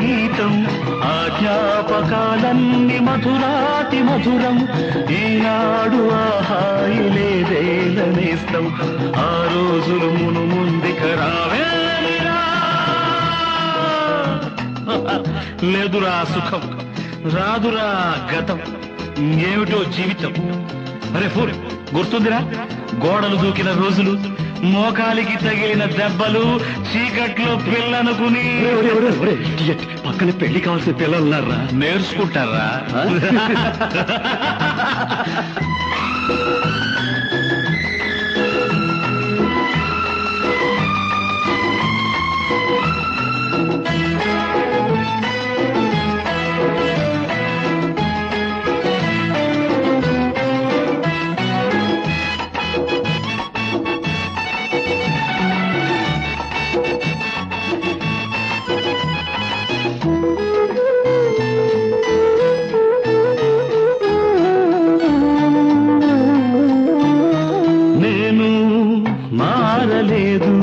గీతం ఆ జ్ఞాపకాలన్నీ మధురాతి మధురం ఈనాడు ఆ హాయి లేదేలనేస్తం ఆ రోజులు మును ముందుక రావేరా లేదురా సుఖం రాదురా గతం ఏమిటో జీవితం అరే ఫూర్ గుర్తుందిరా గోడలు దూకిన రోజులు మోకాలికి తగిలిన దెబ్బలు చీకట్లో పిల్లనుకుని పక్కన పెళ్లి కావాల్సిన పిల్లలు ఉన్నారా నేర్చుకుంటారా మారలేదు